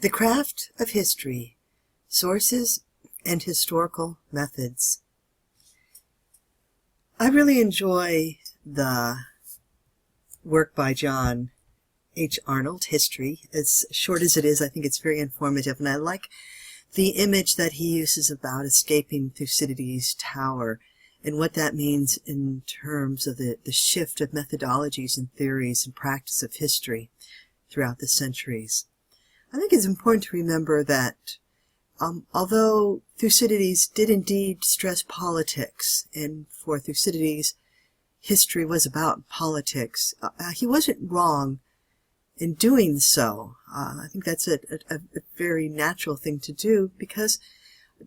The Craft of History, Sources and Historical Methods. I really enjoy the work by John H. Arnold, History. As short as it is, I think it's very informative, and I like the image that he uses about escaping Thucydides' tower and what that means in terms of the shift of methodologies and theories and practice of history throughout the centuries. I think it's important to remember that although Thucydides did indeed stress politics, and for Thucydides history was about politics, he wasn't wrong in doing so. I think that's a very natural thing to do, because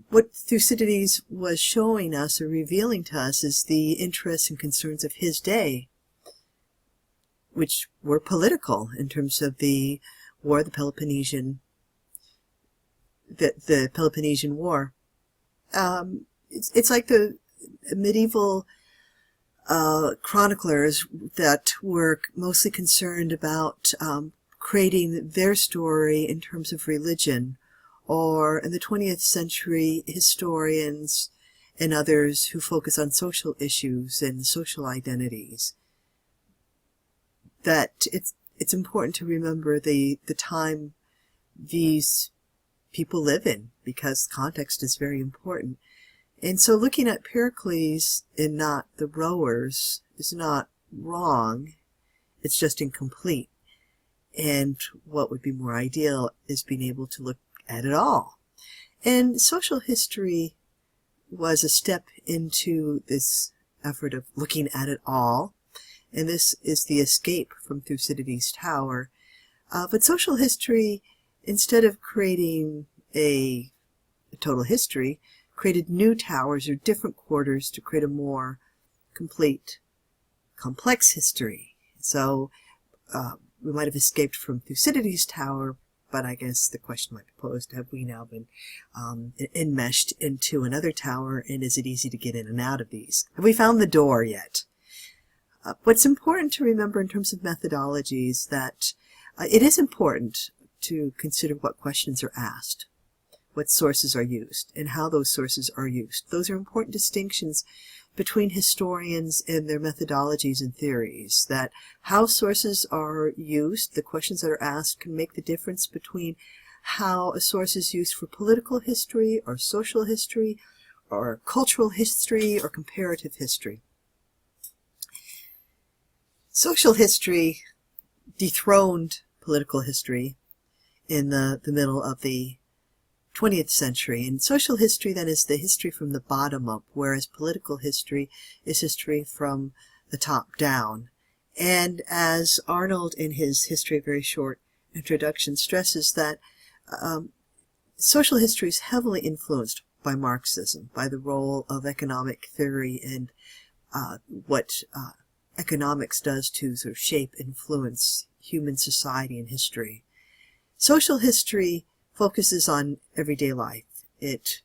what Thucydides was showing us or revealing to us is the interests and concerns of his day, which were political in terms of the war, the Peloponnesian War. It's like the medieval chroniclers that were mostly concerned about creating their story in terms of religion, or in the 20th century historians and others who focus on social issues and social identities. That it's important to remember the time these people live in, because context is very important. And so looking at Pericles and not the rowers is not wrong, it's just incomplete. And what would be more ideal is being able to look at it all. And social history was a step into this effort of looking at it all. And this is the escape from Thucydides' tower. But social history, instead of creating a total history, created new towers or different quarters to create a more complete, complex history. So we might have escaped from Thucydides' tower, but I guess the question might be posed, have we now been enmeshed into another tower, and is it easy to get in and out of these? Have we found the door yet? What's important to remember in terms of methodologies, that it is important to consider what questions are asked, what sources are used, and how those sources are used. Those are important distinctions between historians and their methodologies and theories, that how sources are used, the questions that are asked, can make the difference between how a source is used for political history or social history or cultural history or comparative history. Social history dethroned political history in the middle of the 20th century. And social history then is the history from the bottom up, whereas political history is history from the top down. And as Arnold in his History, a very short introduction, stresses, that social history is heavily influenced by Marxism, by the role of economic theory and what economics does to sort of shape, influence human society and history. Social history focuses on everyday life. It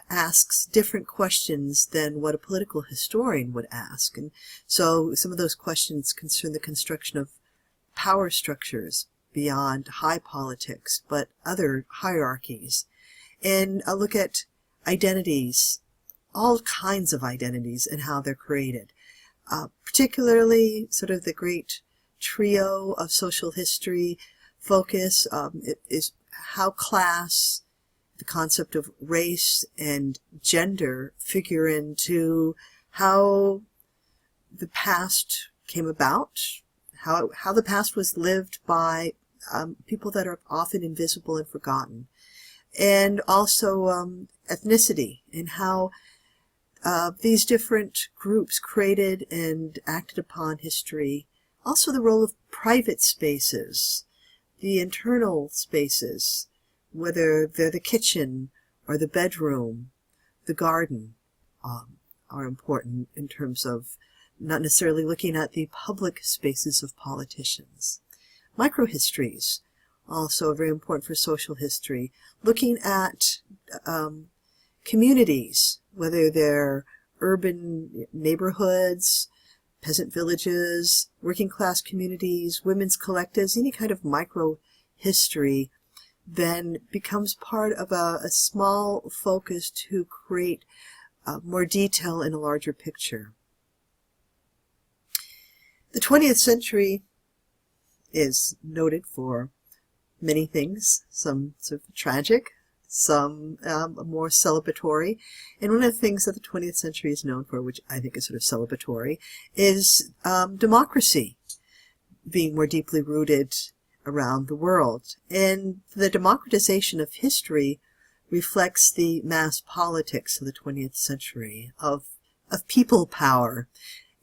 asks different questions than what a political historian would ask. And so some of those questions concern the construction of power structures beyond high politics, but other hierarchies. And a look at identities, all kinds of identities, and how they're created. Particularly sort of the great trio of social history focus is how class, the concept of race and gender figure into how the past came about, how the past was lived by people that are often invisible and forgotten, and also ethnicity, and how these different groups created and acted upon history. Also the role of private spaces, the internal spaces, whether they're the kitchen or the bedroom, the garden, are important in terms of not necessarily looking at the public spaces of politicians. Microhistories, also very important for social history, looking at communities, whether they're urban neighborhoods, peasant villages, working class communities, women's collectives, any kind of micro history then becomes part of a small focus to create more detail in a larger picture. The 20th century is noted for many things, some sort of tragic, some more celebratory. And one of the things that the 20th century is known for, which I think is sort of celebratory, is democracy being more deeply rooted around the world. And the democratization of history reflects the mass politics of the 20th century, of people power.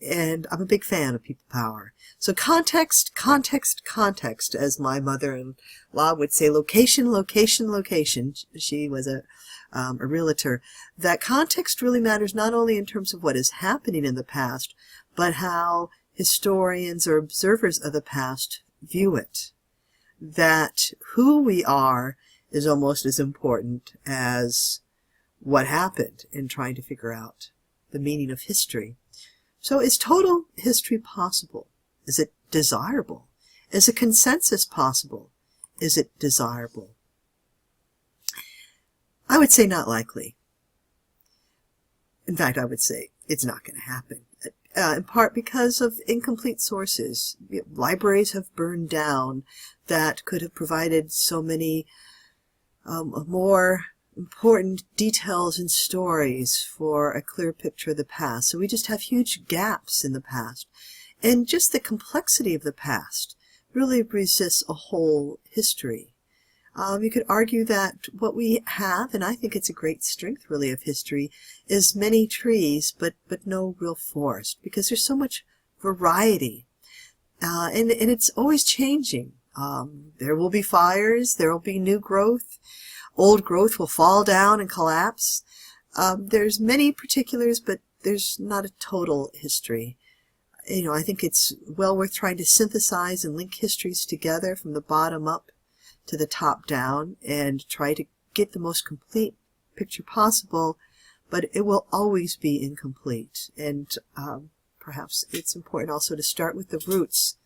And I'm a big fan of people power. So context, context, context, as my mother-in-law would say, location, location, location. She was a realtor. That context really matters not only in terms of what is happening in the past, but how historians or observers of the past view it. That who we are is almost as important as what happened in trying to figure out the meaning of history. So is total history possible? Is it desirable? Is a consensus possible? Is it desirable? I would say not likely. In fact, I would say it's not going to happen. In part because of incomplete sources. Libraries have burned down that could have provided so many more important details and stories for a clear picture of the past. So we just have huge gaps in the past. And just the complexity of the past really resists a whole history. You could argue that what we have, and I think it's a great strength really of history, is many trees, but no real forest, because there's so much variety. And it's always changing. There will be fires, there will be new growth. Old growth will fall down and collapse. There's many particulars, but there's not a total history. I think it's well worth trying to synthesize and link histories together from the bottom up to the top down and try to get the most complete picture possible, but it will always be incomplete. And perhaps it's important also to start with the roots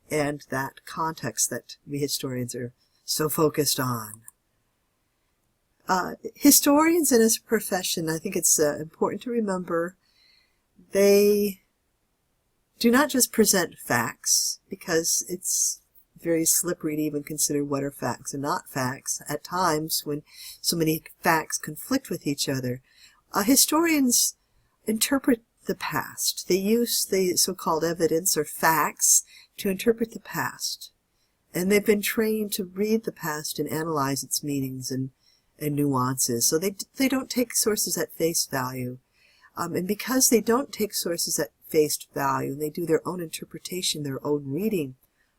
and that context that we historians are so focused on. Historians and as a profession, I think it's important to remember they do not just present facts, because it's very slippery to even consider what are facts and not facts at times when so many facts conflict with each other. Historians interpret the past. They use the so-called evidence or facts to interpret the past. And they've been trained to read the past and analyze its meanings and nuances. So they don't take sources at face value. And because they don't take sources at face value, and they do their own interpretation, their own reading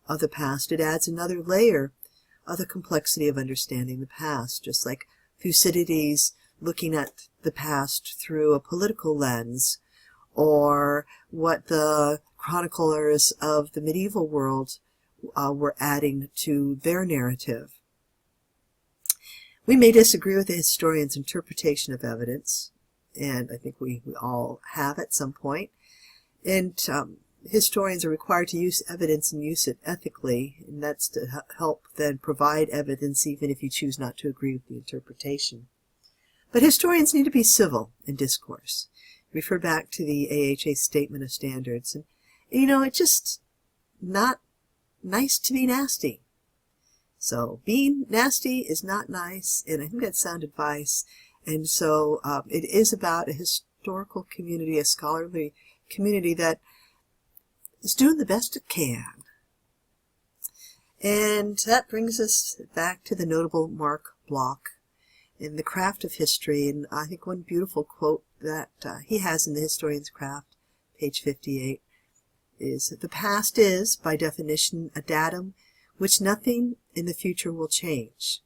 of the past, it adds another layer of the complexity of understanding the past. Just like Thucydides looking at the past through a political lens, or what the chroniclers of the medieval world were adding to their narrative. We may disagree with the historian's interpretation of evidence, and I think we all have at some point. And historians are required to use evidence and use it ethically, and that's to help then provide evidence even if you choose not to agree with the interpretation. But historians need to be civil in discourse. Refer back to the AHA Statement of Standards. And it's just not nice to be nasty. So being nasty is not nice, and I think that's sound advice. And so it is about a historical community, a scholarly community that is doing the best it can. And that brings us back to the notable Mark Bloch in The Craft of History. And I think one beautiful quote that he has in The Historian's Craft, page 58, is, "The past is, by definition, a datum which nothing in the future will change.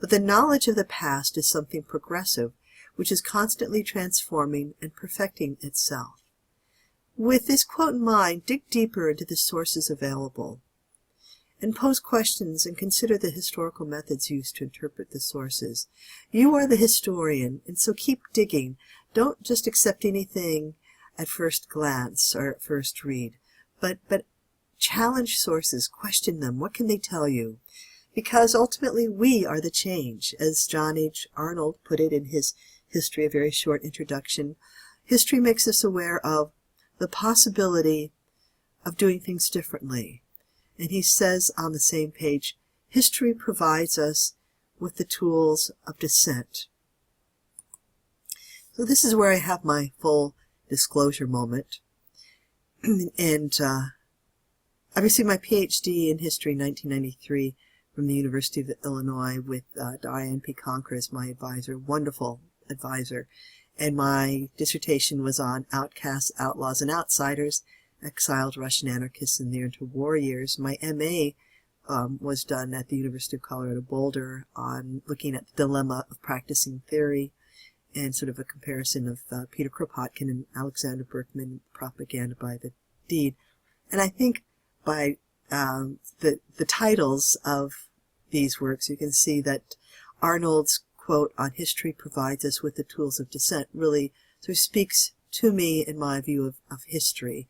But the knowledge of the past is something progressive, which is constantly transforming and perfecting itself." With this quote in mind, dig deeper into the sources available, and pose questions and consider the historical methods used to interpret the sources. You are the historian, and so keep digging. Don't just accept anything at first glance or at first read, but challenge sources, question them. What can they tell you? because ultimately we are the change. As John H. Arnold put it in his History, a very short introduction, history makes us aware of the possibility of doing things differently. And he says on the same page, history provides us with the tools of dissent. So this is where I have my full disclosure moment. And I received my PhD in history in 1993 from the University of Illinois with Diane P. Conker as my advisor, wonderful advisor. And my dissertation was on outcasts, outlaws, and outsiders, exiled Russian anarchists in their interwar years. My MA was done at the University of Colorado Boulder on looking at the dilemma of practicing theory and sort of a comparison of Peter Kropotkin and Alexander Berkman, Propaganda by the Deed. And I think by the titles of these works, you can see that Arnold's quote on history provides us with the tools of dissent really sort of speaks to me in my view of history.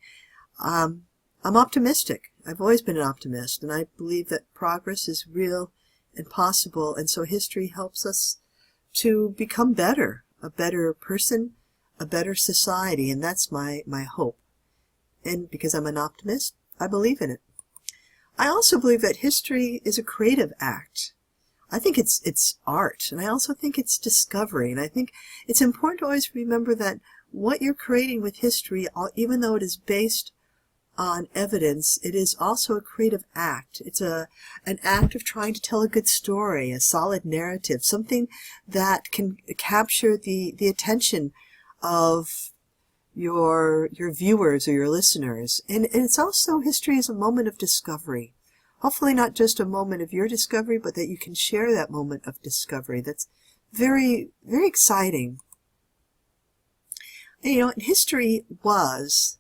I'm optimistic. I've always been an optimist, and I believe that progress is real and possible, and so history helps us to become better, a better person, a better society, and that's my hope. And because I'm an optimist, I believe in it. I also believe that history is a creative act. I think it's art, and I also think it's discovery, and I think it's important to always remember that what you're creating with history, even though it is based on evidence, it is also a creative act. It's an act of trying to tell a good story, a solid narrative, something that can capture the attention of your viewers or your listeners. And it's also, history is a moment of discovery. Hopefully not just a moment of your discovery, but that you can share that moment of discovery. That's very, very exciting. And, you know, history was,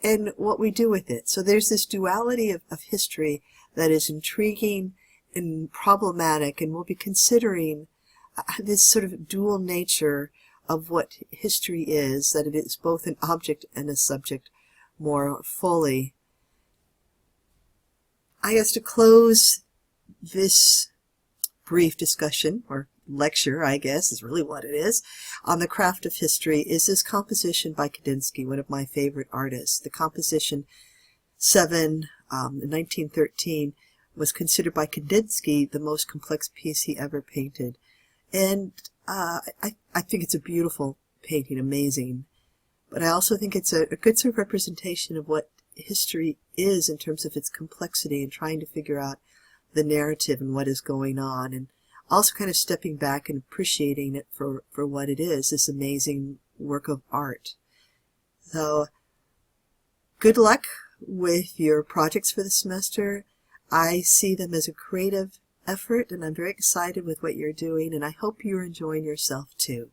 and what we do with it. So there's this duality of history that is intriguing and problematic, and we'll be considering this sort of dual nature of what history is, that it is both an object and a subject more fully. I guess to close this brief discussion, or lecture, I guess, is really what it is, on the craft of history, is this composition by Kandinsky, one of my favorite artists. The composition 7, in 1913, was considered by Kandinsky the most complex piece he ever painted. And I think it's a beautiful painting, amazing. But I also think it's a good sort of representation of what history is in terms of its complexity and trying to figure out the narrative and what is going on, and also kind of stepping back and appreciating it for what it is, this amazing work of art. So good luck with your projects for the semester. I see them as a creative effort, and I'm very excited with what you're doing, and I hope you're enjoying yourself too.